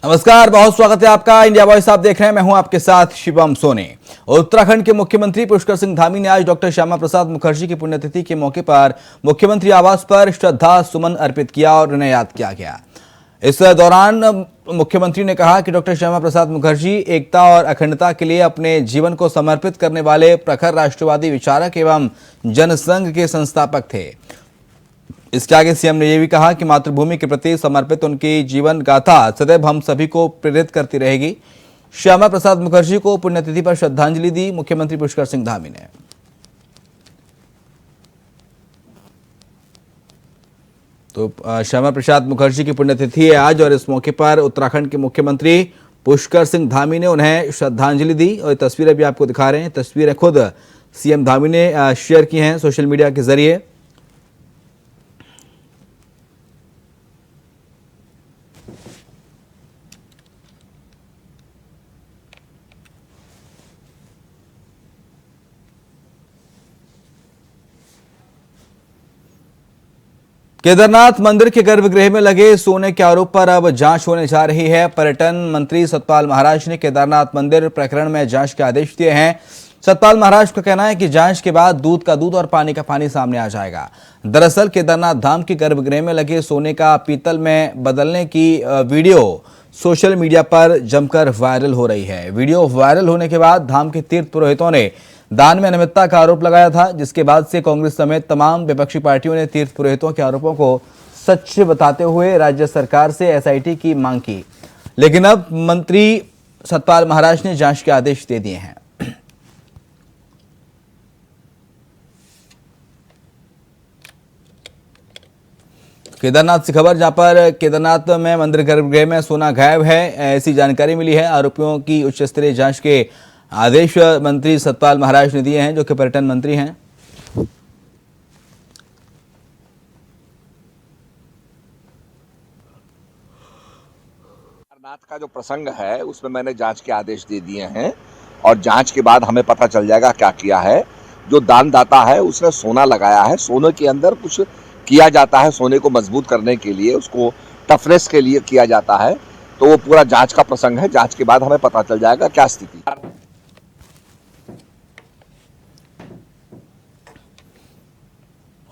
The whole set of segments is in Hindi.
नमस्कार, बहुत स्वागत है आपका। इंडिया वॉइस आप देख रहे हैं, मैं हूं आपके साथ शिवम सोनी। उत्तराखंड के मुख्यमंत्री पुष्कर सिंह धामी ने आज डॉक्टर श्यामा प्रसाद मुखर्जी की पुण्यतिथि के मौके पर मुख्यमंत्री आवास पर श्रद्धा सुमन अर्पित किया और उन्हें याद किया गया। इस दौरान मुख्यमंत्री ने कहा कि डॉक्टर श्यामा प्रसाद मुखर्जी एकता और अखंडता के लिए अपने जीवन को समर्पित करने वाले प्रखर राष्ट्रवादी विचारक एवं जनसंघ के संस्थापक थे। इसके आगे सीएम ने यह भी कहा कि मातृभूमि के प्रति समर्पित उनकी जीवन गाथा सदैव हम सभी को प्रेरित करती रहेगी। श्यामा प्रसाद मुखर्जी को पुण्यतिथि पर श्रद्धांजलि दी मुख्यमंत्री पुष्कर सिंह धामी ने। तो श्यामा प्रसाद मुखर्जी की पुण्यतिथि है आज और इस मौके पर उत्तराखंड के मुख्यमंत्री पुष्कर सिंह धामी ने उन्हें श्रद्धांजलि दी और तस्वीरें भी आपको दिखा रहे हैं। तस्वीरें खुद सीएम धामी ने शेयर की हैं सोशल मीडिया के जरिए। केदारनाथ मंदिर के गर्भगृह में लगे सोने के आरोप पर अब जांच होने जा रही है। पर्यटन मंत्री सतपाल महाराज ने केदारनाथ मंदिर प्रकरण में जांच के आदेश दिए हैं। सतपाल महाराज का कहना है कि जांच के बाद दूध का दूध और पानी का पानी सामने आ जाएगा। दरअसल केदारनाथ धाम के गर्भगृह में लगे सोने का पीतल में बदलने की वीडियो सोशल मीडिया पर जमकर वायरल हो रही है। वीडियो वायरल होने के बाद धाम के तीर्थ पुरोहितों ने दान में अनियमितता का आरोप लगाया था, जिसके बाद से कांग्रेस समेत तमाम विपक्षी पार्टियों ने तीर्थ पुरोहितों के आरोपों को सच बताते हुए राज्य सरकार से एसआईटी की मांग की। लेकिन अब मंत्री सतपाल महाराज ने जांच के आदेश दे दिए हैं। केदारनाथ से खबर, जहां पर केदारनाथ में मंदिर गर्भगृह में सोना गायब है, ऐसी जानकारी मिली है। आरोपियों की उच्च स्तरीय जांच के आदेश मंत्री सतपाल महाराज ने दिए हैं, जो कि पर्यटन मंत्री हैं। केदारनाथ का जो प्रसंग है उसमें मैंने जांच के आदेश दे दिए हैं और जांच के बाद हमें पता चल जाएगा क्या किया है। जो दानदाता है उसने सोना लगाया है, सोने के अंदर कुछ किया जाता है, सोने को मजबूत करने के लिए, उसको टफनेस के लिए किया जाता है। तो वो पूरा जांच का प्रसंग है, जांच के बाद हमें पता चल जाएगा क्या स्थिति।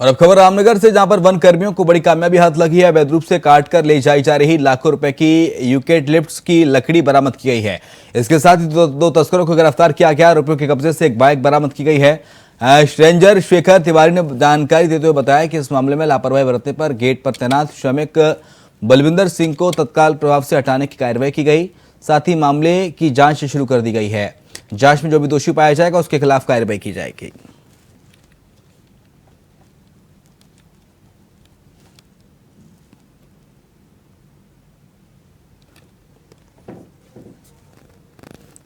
और अब खबर रामनगर से, जहां पर वन कर्मियों को बड़ी कामयाबी हाथ लगी है। अवैध रूप से काट कर ले जाई जा रही लाखों रुपए की यूकेलिप्टस की लकड़ी बरामद की गई है। इसके साथ ही दो तस्करों को गिरफ्तार किया गया। आरोपियों के कब्जे से एक बाइक बरामद की गई है। रेंजर शेखर तिवारी ने जानकारी देते हुए बताया कि इस मामले में लापरवाही बरतने पर गेट पर तैनात श्रमिक बलविंदर सिंह को तत्काल प्रभाव से हटाने की कार्रवाई की गई। साथ ही मामले की जांच शुरू कर दी गई है। जांच में जो भी दोषी पाया जाएगा उसके खिलाफ कार्रवाई की जाएगी।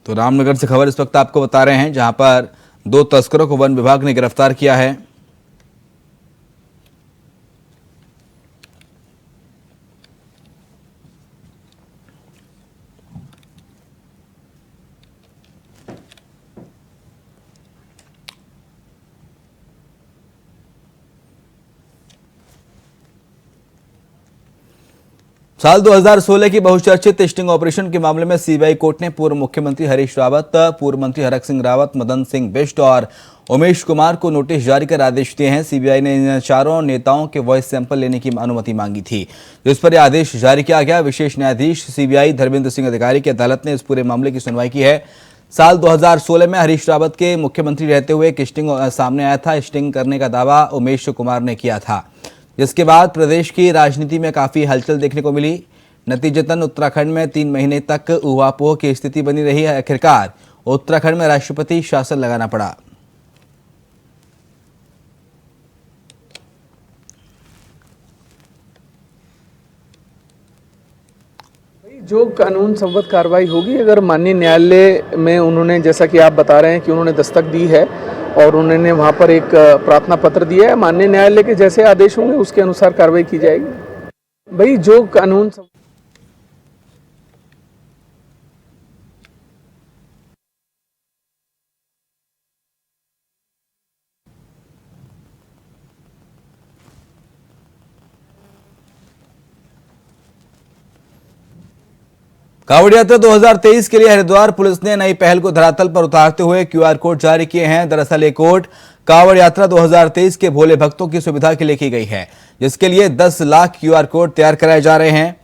तो रामनगर से खबर इस वक्त आपको बता रहे हैं, जहां पर दो तस्करों को वन विभाग ने गिरफ्तार किया है। साल 2016 की बहुचर्चित स्टिंग ऑपरेशन के मामले में सीबीआई कोर्ट ने पूर्व मुख्यमंत्री हरीश रावत, पूर्व मंत्री हरक सिंह रावत, मदन सिंह बिष्ट और उमेश कुमार को नोटिस जारी कर आदेश दिए हैं। सीबीआई ने इन चारों नेताओं के वॉइस सैंपल लेने की अनुमति मांगी थी, जिस पर यह आदेश जारी किया गया। विशेष न्यायाधीश सीबीआई धर्मेंद्र सिंह अधिकारी की अदालत ने इस पूरे मामले की सुनवाई की है। साल 2016 में हरीश रावत के मुख्यमंत्री रहते हुए एक स्टिंग सामने आया था। स्टिंग करने का दावा उमेश कुमार ने किया था, जिसके बाद प्रदेश की राजनीति में काफी हलचल देखने को मिली। नतीजतन उत्तराखंड में 3 महीने तक ऊहापोह की स्थिति बनी रही है। आखिरकार उत्तराखंड में राष्ट्रपति शासन लगाना पड़ा। जो कानून संबद्ध कार्रवाई होगी, अगर माननीय न्यायालय में उन्होंने, जैसा कि आप बता रहे हैं कि उन्होंने दस्तक दी है और उन्होंने वहाँ पर एक प्रार्थना पत्र दिया है, माननीय न्यायालय के जैसे आदेश होंगे उसके अनुसार कार्रवाई की जाएगी। भाई जो कानून कांवड़ यात्रा 2023 के लिए हरिद्वार पुलिस ने नई पहल को धरातल पर उतारते हुए क्यूआर कोड जारी किए हैं। दरअसल ये कोड कांवड़ यात्रा 2023 के भोले भक्तों की सुविधा के लिए की गई है, जिसके लिए 10 लाख क्यूआर कोड तैयार कराए जा रहे हैं।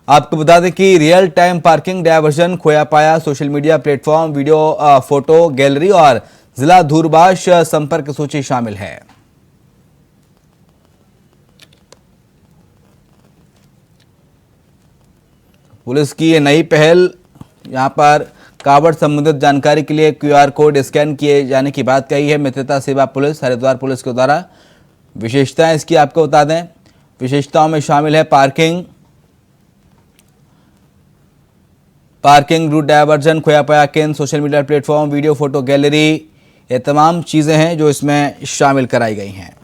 आपको बता दें कि रियल टाइम पार्किंग, डायवर्जन, खोया पाया, social media platform, video, photo gallery और जिला दूरभाष संपर्क सूची शामिल है। पुलिस की ये नई पहल, यहां पर कांवड़ संबंधित जानकारी के लिए क्यूआर कोड स्कैन किए जाने की बात कही है। मित्रता सेवा पुलिस, हरिद्वार पुलिस के द्वारा। विशेषताएं इसकी आपको बता दें, विशेषताओं में शामिल है पार्किंग, रूट डायवर्जन, खोया पाया केंद्र, social media platform, video, photo gallery, ये तमाम चीजें हैं जो इसमें शामिल कराई गई हैं।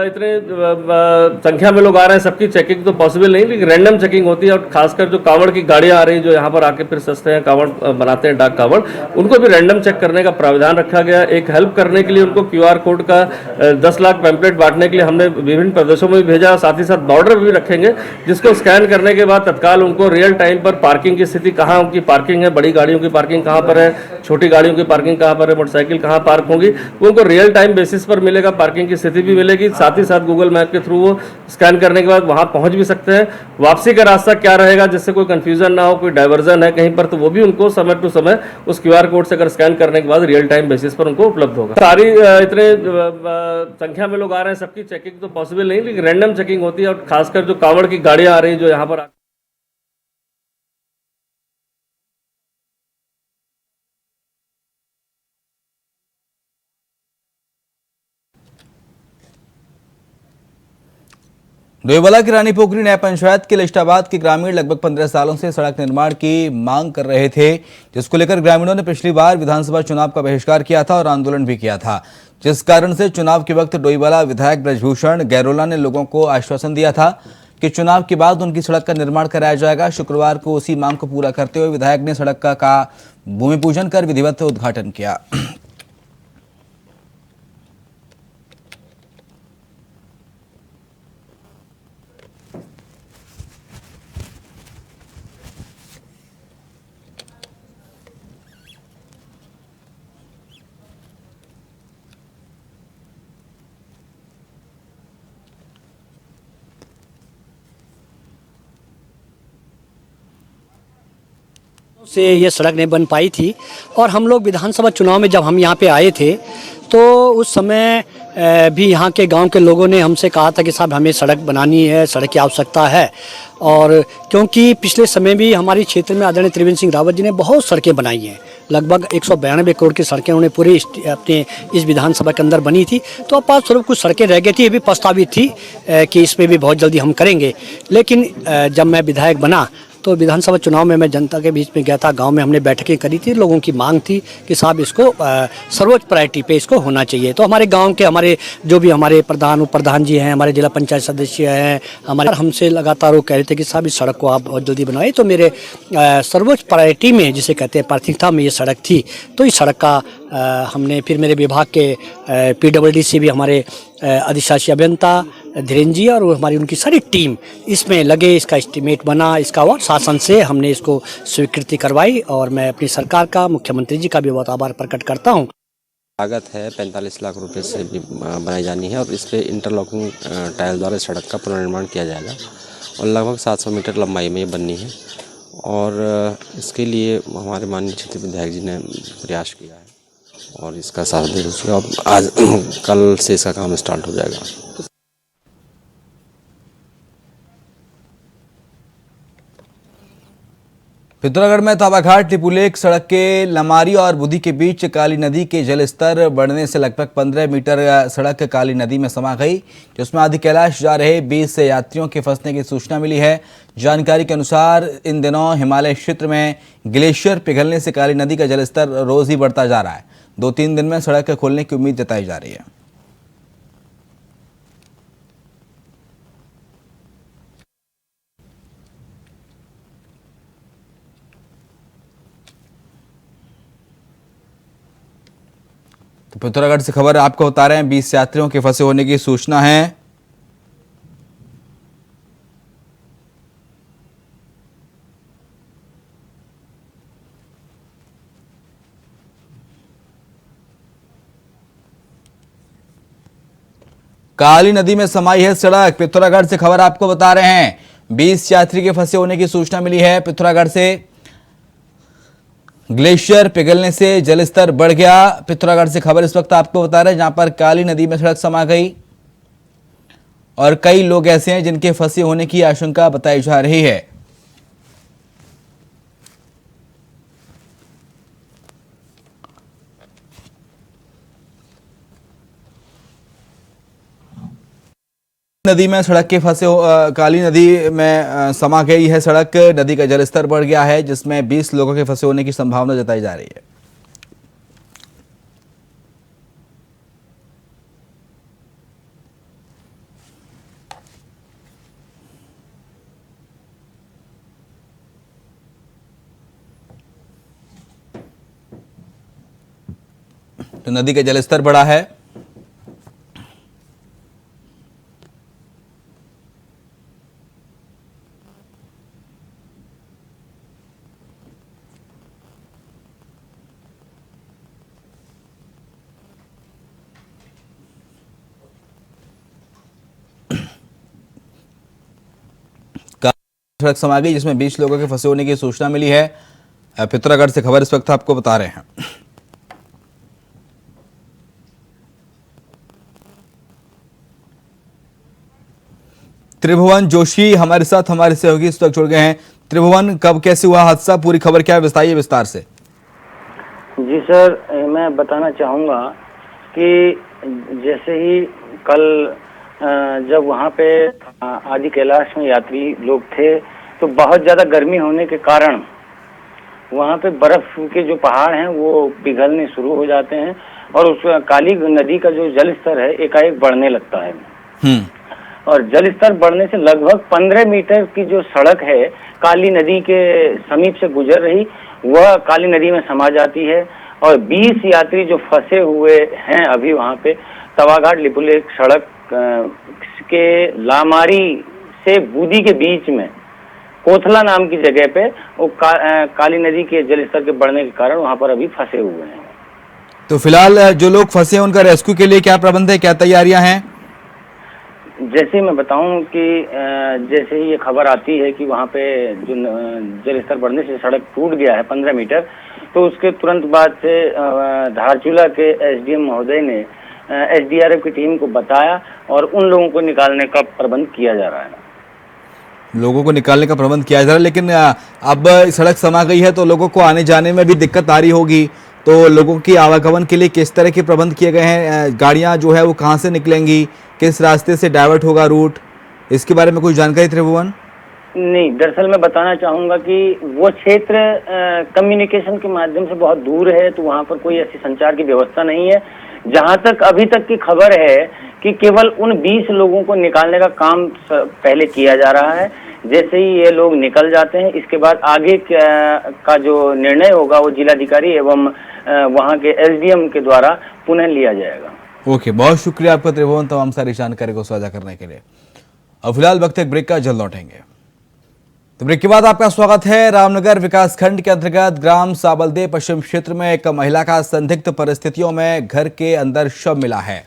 इतने संख्या में लोग आ रहे हैं, सबकी चेकिंग तो पॉसिबल नहीं, लेकिन रैंडम चेकिंग होती है। और खासकर जो कांवड़ की गाड़ियां आ रही हैं जो यहाँ पर आके फिर सस्ते हैं कांवड़ बनाते हैं, डाक कांवड़, उनको भी रैंडम चेक करने का प्रावधान रखा गया। एक हेल्प करने के लिए उनको क्यूआर कोड का 10 लाख पैम्पलेट बांटने के लिए हमने विभिन्न प्रदेशों में भी भेजा। साथ ही साथ बॉर्डर भी रखेंगे, जिसको स्कैन करने के बाद तत्काल उनको रियल टाइम पर पार्किंग की स्थिति, कहाँ उनकी पार्किंग है, बड़ी गाड़ियों की पार्किंग कहाँ पर है, छोटी गाड़ियों की पार्किंग कहाँ पर है, मोटरसाइकिल कहाँ पार्क होगी, वो उनको रियल टाइम बेसिस पर मिलेगा। पार्किंग की स्थिति भी मिलेगी। साथ ही साथ गूगल मैप के थ्रू वो स्कैन करने के बाद वहां पहुंच भी सकते हैं। वापसी का रास्ता क्या रहेगा, जिससे कोई कंफ्यूजन ना हो, कोई डाइवर्जन है कहीं पर, तो वो भी उनको समय टू समय उस क्यूआर कोड से अगर स्कैन करने के बाद रियल टाइम बेसिस पर उनको उपलब्ध होगा। सारी इतने संख्या में लोग आ रहे हैं, सबकी चेकिंग तो पॉसिबल नहीं, लेकिन रैंडम चेकिंग होती है। और खासकर जो कांवड़ की गाड़ियां आ रही हैं जो यहाँ पर डोईवाला की रानी पोखरी न्याय पंचायत के लिस्टाबाद के ग्रामीण लगभग 15 सालों से सड़क निर्माण की मांग कर रहे थे, जिसको लेकर ग्रामीणों ने पिछली बार विधानसभा चुनाव का बहिष्कार किया था और आंदोलन भी किया था, जिस कारण से चुनाव के वक्त डोईवाला विधायक ब्रजभूषण गैरोला ने लोगों को आश्वासन दिया था कि चुनाव के बाद उनकी सड़क का निर्माण कराया जाएगा। शुक्रवार को उसी मांग को पूरा करते हुए विधायक ने सड़क का भूमि पूजन कर विधिवत उद्घाटन किया। से ये सड़क नहीं बन पाई थी। और हम लोग विधानसभा चुनाव में जब हम यहाँ पे आए थे तो उस समय भी यहाँ के गांव के लोगों ने हमसे कहा था कि साहब हमें सड़क बनानी है, सड़क की आवश्यकता है। और क्योंकि पिछले समय भी हमारे क्षेत्र में आदरणीय त्रिवेंद्र सिंह रावत जी ने बहुत सड़कें बनाई हैं, लगभग 192 करोड़ की सड़कें उन्होंने पूरे अपने इस विधानसभा के अंदर बनी थी। तो अब स्वरूप कुछ सड़कें रह गई थी, ये भी प्रस्तावित थी कि इसमें भी बहुत जल्दी हम करेंगे। लेकिन जब मैं विधायक बना तो विधानसभा चुनाव में मैं जनता के बीच में गया था, गांव में हमने बैठकें करी थी, लोगों की मांग थी कि साहब इसको सर्वोच्च प्रायोरिटी पे इसको होना चाहिए। तो हमारे गांव के हमारे जो भी हमारे प्रधान उप प्रधान जी हैं, हमारे जिला पंचायत सदस्य हैं, हमारे हमसे लगातार वो कह रहे थे कि साहब इस सड़क को आप बहुत जल्दी बनाए। तो मेरे सर्वोच्च प्रायोरिटी में जिसे कहते हैं प्राथमिकता में ये सड़क थी। तो इस सड़क का हमने फिर मेरे विभाग के PWD से भी हमारे अधिशासी अभियंता धीरेन्द्र जी और हमारी उनकी सारी टीम इसमें लगे, इसका एस्टीमेट बना, इसका और शासन से हमने इसको स्वीकृति करवाई। और मैं अपनी सरकार का, मुख्यमंत्री जी का भी बहुत आभार प्रकट करता हूँ। लागत है 45 लाख रुपए से बनाई जानी है और इस पर इंटरलॉकिंग टाइल द्वारा सड़क का पुनर्निर्माण किया जाएगा और लगभग 700 मीटर लंबाई में ये बननी है। और इसके लिए हमारे माननीय क्षेत्रीय विधायक जी ने प्रयास किया है और इसका साथ दे उसको अब आज कल से इसका काम स्टार्ट हो जाएगा। पिथौरागढ़ में तावाघाट टिपुलेक सड़क के लमारी और बुधी के बीच काली नदी के जलस्तर बढ़ने से लगभग 15 मीटर सड़क काली नदी में समा गई, जिसमें आदि कैलाश जा रहे 20 यात्रियों के फंसने की सूचना मिली है। जानकारी के अनुसार इन दिनों हिमालय क्षेत्र में ग्लेशियर पिघलने से काली नदी का जलस्तर रोज ही बढ़ता जा रहा है। 2-3 दिन में सड़क खोलने की उम्मीद जताई जा रही है। तो पिथौरागढ़ से खबर आपको बता रहे हैं, 20 यात्रियों के फंसे होने की सूचना है। काली नदी में समाई है सड़क। पिथौरागढ़ से खबर आपको बता रहे हैं, 20 यात्री के फंसे होने की सूचना मिली है। पिथौरागढ़ से ग्लेशियर पिघलने से जलस्तर बढ़ गया। पिथौरागढ़ से खबर इस वक्त आपको बता रहे हैं, जहां पर काली नदी में सड़क समा गई और कई लोग ऐसे हैं जिनके फंसे होने की आशंका बताई जा रही है। नदी में सड़क के फंसे काली नदी में समा गई है सड़क। नदी का जलस्तर बढ़ गया है, जिसमें 20 लोगों के फंसे होने की संभावना जताई जा रही है। तो नदी का जलस्तर बढ़ा है। सड़क समा गई, जिसमें 20 लोगों के फंसे होने की सूचना मिली है। पिथौरागढ़ से खबर इस वक्त आपको बता रहे हैं। त्रिभुवन जोशी हमारे साथ हमारे सहयोगी इस वक्त जुड़ गए हैं। त्रिभुवन, कब कैसे हुआ हादसा, पूरी खबर क्या है, बताइए विस्तार से। जी सर, मैं बताना चाहूँगा कि जैसे ही कल जब वहाँ पे आदि कैलाश में यात्री लोग थे, तो बहुत ज़्यादा गर्मी होने के कारण वहाँ पे बर्फ के जो पहाड़ हैं वो पिघलने शुरू हो जाते हैं और उस काली नदी का जो जल स्तर है एकाएक बढ़ने लगता है। और जल स्तर बढ़ने से लगभग 15 मीटर की जो सड़क है काली नदी के समीप से गुजर रही, वह काली नदी में समा जाती है और 20 यात्री जो फंसे हुए हैं अभी वहाँ पे तवाघाट लिपुलेख सड़क के लामारी से बूदी के बीच में कोथला नाम की जगह पे वो काली नदी के जलस्तर के बढ़ने के कारण वहाँ पर अभी फंसे हुए हैं। तो फिलहाल जो लोग फंसे हैं उनका रेस्क्यू के लिए क्या प्रबंध है, क्या तैयारियां हैं? जैसे मैं बताऊं कि जैसे ही ये खबर आती है कि वहाँ पे जो जलस्तर बढ़ने से सड़क टूट गया है 15 मीटर, तो उसके तुरंत बाद से धारचूला के एसडीएम महोदय ने एसडीआरएफ की टीम को बताया और उन लोगों को निकालने का प्रबंध किया जा रहा है। लोगों को निकालने का प्रबंध किया जा रहा है, लेकिन अब सड़क समा गई है तो लोगों को आने जाने में भी दिक्कत आ रही होगी। तो लोगों की आवागमन के लिए किस तरह के प्रबंध किए गए हैं? गाड़ियां जो है वो कहां से निकलेंगी, किस रास्ते से डाइवर्ट होगा रूट, इसके बारे में कुछ जानकारी त्रिभुवन? नहीं, दरअसल मैं बताना चाहूँगा कि वो क्षेत्र कम्युनिकेशन के माध्यम से बहुत दूर है, तो वहाँ पर कोई ऐसी संचार की व्यवस्था नहीं है। जहाँ तक अभी तक की खबर है कि केवल उन 20 लोगों को निकालने का काम पहले किया जा रहा है। जैसे ही ये लोग निकल जाते हैं, इसके बाद आगे का जो निर्णय होगा वो जिलाधिकारी एवं वहाँ के एसडीएम के द्वारा पुनः लिया जाएगा। ओके, बहुत शुक्रिया आपका त्रिभुवन तमाम सारी जानकारी को साझा करने के लिए। अब फिलहाल वक्त एक ब्रेक का, जल्द लौटेंगे। तो ब्रेक के बाद आपका स्वागत है। रामनगर विकासखंड के अंतर्गत ग्राम साबलदे पश्चिम क्षेत्र में एक महिला का संदिग्ध परिस्थितियों में घर के अंदर शव मिला है।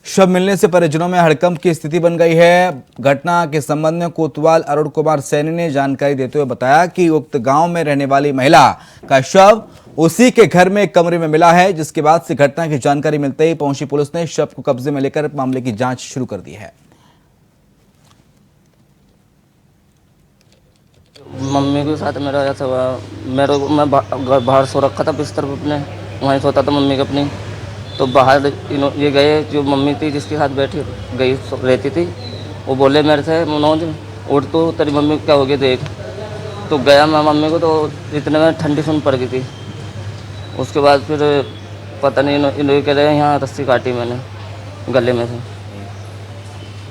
शव मिलने से परिजनों में हड़कंप की स्थिति बन गई है। घटना के संबंध में कोतवाल अरुण कुमार सैनी ने जानकारी देते हुए बताया कि उक्त गांव में रहने वाली महिला का शव उसी के घर में एक कमरे में मिला है, जिसके बाद से घटना की जानकारी मिलते ही पहुंची पुलिस ने शव को कब्जे में लेकर मामले की जांच शुरू कर दी है। मम्मी के साथ मेरा ऐसा हुआ, मैं बाहर सो रखा था बिस्तर पे अपने, वहीं सोता था मम्मी के अपनी। तो बाहर ये गए, जो मम्मी थी जिसके साथ बैठी गई रहती थी, वो बोले मेरे से, मनोज उठ तो तेरी मम्मी क्या हो गया देख। तो गया मैं मम्मी को, तो इतने में ठंडी सुन पड़ गई थी। उसके बाद फिर पता नहीं इन्होंने कह रहे हैं यहाँ रस्सी काटी मैंने गले में से।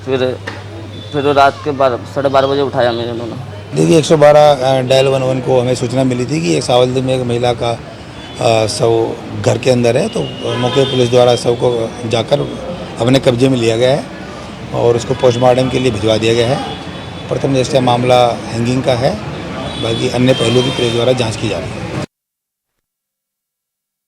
फिर रात के 12:30 बजे उठाया मेरे उन्होंने। देखिए 112 डायल 11 को हमें सूचना मिली थी कि एक सावलदी में एक महिला का शव घर के अंदर है, तो मौके पर पुलिस द्वारा शव को जाकर अपने कब्जे में लिया गया है और उसको पोस्टमार्टम के लिए भिजवा दिया गया है। प्रथम दृष्टया मामला हैंगिंग का है, बाकी अन्य पहलुओं की पुलिस द्वारा जांच की जा रही है।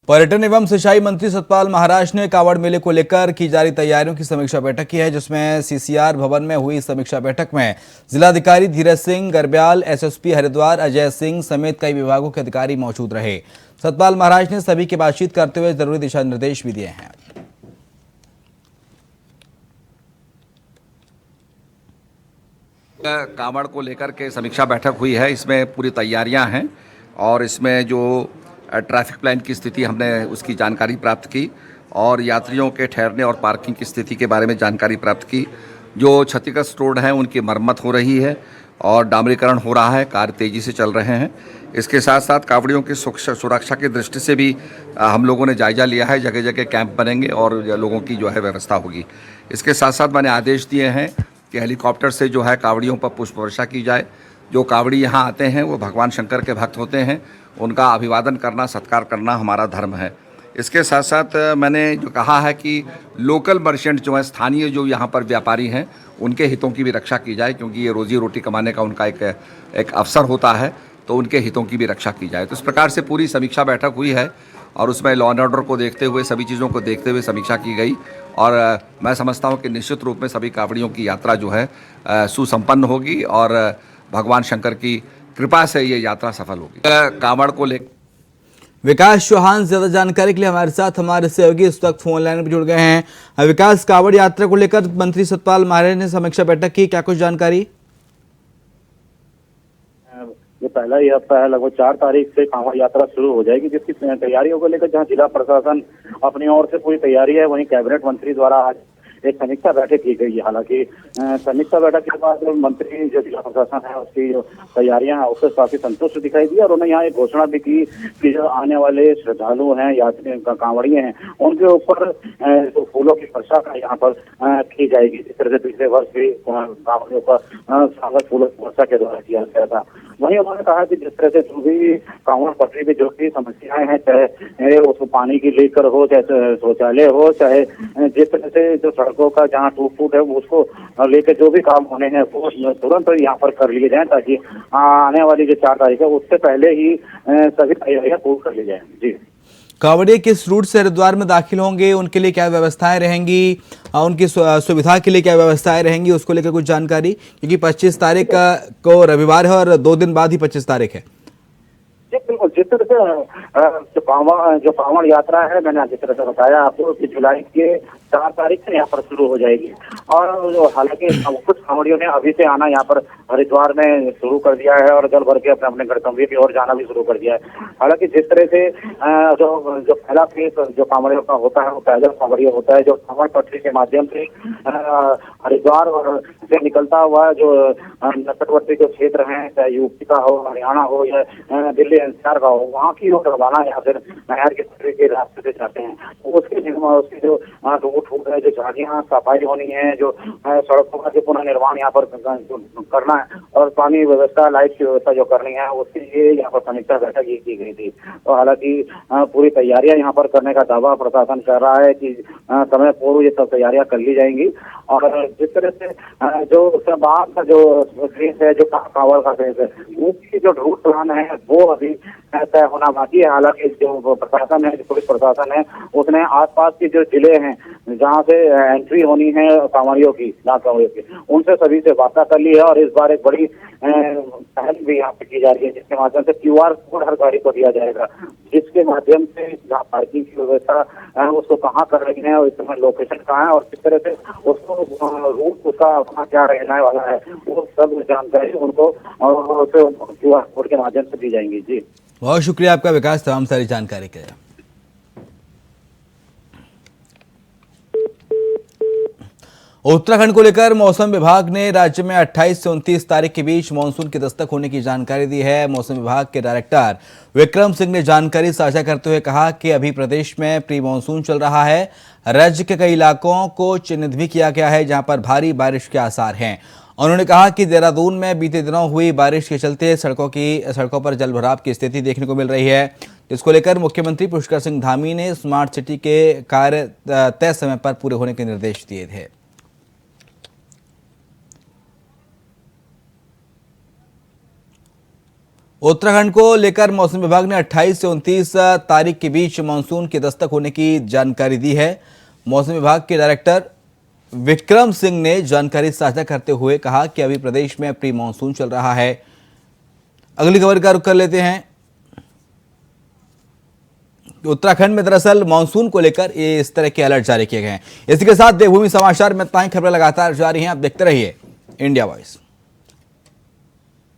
पर्यटन एवं सिंचाई मंत्री सतपाल महाराज ने कावड़ मेले को लेकर की जा रही तैयारियों की समीक्षा बैठक की है, जिसमें सीसीआर भवन में हुई समीक्षा बैठक में जिलाधिकारी धीरज सिंह गर्ब्याल, एसएसपी हरिद्वार अजय सिंह समेत कई विभागों के अधिकारी मौजूद रहे। सतपाल महाराज ने सभी की बातचीत करते हुए जरूरी दिशा निर्देश भी दिए हैं। कांवड़ को लेकर के समीक्षा बैठक हुई है, इसमें पूरी तैयारियां हैं और इसमें जो ट्रैफिक प्लान की स्थिति हमने उसकी जानकारी प्राप्त की और यात्रियों के ठहरने और पार्किंग की स्थिति के बारे में जानकारी प्राप्त की। जो क्षतिग्रस्त रोड हैं उनकी मरम्मत हो रही है और डामरीकरण हो रहा है, कार्य तेज़ी से चल रहे हैं। इसके साथ साथ कांवड़ियों की सुरक्षा की दृष्टि से भी हम लोगों ने जायजा लिया है, जगह जगह कैंप बनेंगे और लोगों की जो है व्यवस्था होगी। इसके साथ साथ मैंने आदेश दिए हैं कि हेलीकॉप्टर से जो है कांवड़ियों पर पुष्प वर्षा की जाए। जो कांवड़ी यहाँ आते हैं वो भगवान शंकर के भक्त होते हैं, उनका अभिवादन करना, सत्कार करना हमारा धर्म है। इसके साथ साथ मैंने जो कहा है कि लोकल मर्चेंट जो है, स्थानीय जो यहाँ पर व्यापारी हैं, उनके हितों की भी रक्षा की जाए, क्योंकि ये रोजी रोटी कमाने का उनका एक अवसर होता है, तो उनके हितों की भी रक्षा की जाए। तो इस प्रकार से पूरी समीक्षा बैठक हुई है और उसमें लॉ एंड ऑर्डर को देखते हुए, सभी चीज़ों को देखते हुए समीक्षा की गई और मैं समझता हूँ कि निश्चित रूप में सभी कांवड़ियों की यात्रा जो है सुसंपन्न होगी और भगवान शंकर की कृपा से ये यात्रा सफल होगी। कांवड़ को लेकर विकास चौहान ज्यादा जानकारी के लिए हमारे साथ हमारे सहयोगी इस वक्त फोन लाइन पर जुड़ गए हैं। विकास, कांवड़ यात्रा को लेकर मंत्री सतपाल महाराज ने समीक्षा बैठक की, क्या कुछ जानकारी? ये पहला ही हफ्ता है, लगभग 4 तारीख से कांवड़ यात्रा शुरू हो जाएगी, जिसकी तैयारियों को लेकर जहां जिला प्रशासन अपनी ओर से पूरी तैयारी है, वहीं कैबिनेट मंत्री द्वारा आज एक समीक्षा बैठक की गई है। हालांकि समीक्षा बैठक के बाद मंत्री जो जिला प्रशासन है उसकी जो तैयारियां हैं उससे काफी संतुष्ट दिखाई दी और उन्होंने यहाँ एक घोषणा भी की कि जो आने वाले श्रद्धालु हैं, यात्री कांवड़िए हैं, उनके ऊपर जो फूलों की वर्षा का यहाँ पर की जाएगी। जिस तरह से पिछले वर्ष भी कांवड़ियों का स्वागत फूलों की वर्षा के द्वारा किया गया था। वहीं उन्होंने कहा कि जिस तरह से जो भी कांवड़ पटरी में जो भी समस्याएं हैं, चाहे उसको पानी की लेकर हो, चाहे शौचालय हो, चाहे जिस तरह से जो सड़कों का जहाँ टूट फूट है उसको लेकर जो भी काम होने हैं वो तुरंत यहाँ पर कर लिए जाएं, ताकि आने वाली जो 4 तारीख है उससे पहले ही सभी तैयारियां पूरी कर ली जाए। जी, कांवड़िए किस रूट से हरिद्वार में दाखिल होंगे, उनके लिए क्या व्यवस्थाएं रहेंगी, उनकी सुविधा के लिए क्या व्यवस्थाएं रहेंगी, उसको लेकर कुछ जानकारी? क्योंकि 25 तारीख को रविवार है और 2 दिन बाद ही 25 तारीख है। जी बिल्कुल, जिस तरह से जो कांवड़ यात्रा है, मैंने जिस तरह से बताया आपको कि जुलाई के 4 तारीख से यहाँ पर शुरू हो जाएगी और हालांकि कुछ कांवड़ियों ने अभी से आना यहाँ पर हरिद्वार में शुरू कर दिया है और जल भर के अपने गंतव्य की ओर जाना भी शुरू कर दिया है। हालांकि जिस तरह से जो पहला फेज जो कांवड़ियों का होता है वो पैदल कांवड़िया होता है, जो कांवड़ पटरी के माध्यम से हरिद्वार और से निकलता हुआ जो निकटवर्ती जो क्षेत्र है, चाहे यूपी का हो, हरियाणा हो या दिल्ली एनसीआर का हो, वहाँ की ओर रवाना या फिर नहर के पटरी के रास्ते से जाते हैं। उसकी जो रूट है, जो झाड़ियाँ सफाई होनी है, जो सड़कों का जो पुनः निर्माण यहाँ पर करना है और पानी व्यवस्था, लाइट की व्यवस्था जो करनी है, उसके लिए यहाँ पर समीक्षा बैठक की गई थी। तो हालांकि पूरी तैयारियां यहाँ पर करने का दावा प्रशासन कर रहा है कि समय पूर्व ये सब तैयारियां कर ली जाएंगी और जिस तरह से जो उसके बाद का जो फेज है, जो कांवड़ का फेज है, उसकी जो रूट प्लान है वो अभी तय होना बाकी है। हालांकि जो प्रशासन है, जो पुलिस प्रशासन है, उसने आसपास के जो जिले हैं जहाँ से एंट्री होनी है कांवड़ियों की, कांवड़ियों की, उनसे सभी से वार्ता कर ली है और इस बार एक बड़ी पहल भी यहाँ पे की जा रही है, जिसके माध्यम से QR कोड हर गाड़ी को दिया जाएगा, जिसके माध्यम से जहाँ पार्किंग की व्यवस्था है उसको कहाँ कर रही है और इस समय लोकेशन कहाँ है और किस तरह से उसको रूट उसका वहाँ क्या रहने वाला है, वो सब जानकारी उनको QR कोड के माध्यम से दी जाएंगी। जी, बहुत शुक्रिया आपका विकास, तमाम सारी जानकारी के लिए। उत्तराखंड को लेकर मौसम विभाग ने राज्य में 28 से 29 तारीख के बीच मानसून की दस्तक होने की जानकारी दी है। मौसम विभाग के डायरेक्टर विक्रम सिंह ने जानकारी साझा करते हुए कहा कि अभी प्रदेश में प्री मानसून चल रहा है। राज्य के कई इलाकों को चिन्हित भी किया गया है जहां पर भारी बारिश के आसार हैं। उन्होंने कहा कि देहरादून में बीते दिनों हुई बारिश के चलते सड़कों पर जलभराव की स्थिति देखने को मिल रही है। जिसको लेकर मुख्यमंत्री पुष्कर सिंह धामी ने स्मार्ट सिटी के कार्य तय समय पर पूरे होने के निर्देश दिए थे। उत्तराखंड को लेकर मौसम विभाग ने 28 से 29 तारीख के बीच मानसून की दस्तक होने की जानकारी दी है। मौसम विभाग के डायरेक्टर विक्रम सिंह ने जानकारी साझा करते हुए कहा कि अभी प्रदेश में प्री मानसून चल रहा है। अगली खबर का रुख कर लेते हैं। उत्तराखंड में दरअसल मानसून को लेकर इस तरह के अलर्ट जारी किए गए हैं। इसी के साथ देवभूमि समाचार में इतना ही। खबरें लगातार जारी हैं, आप देखते रहिए इंडिया वॉइस।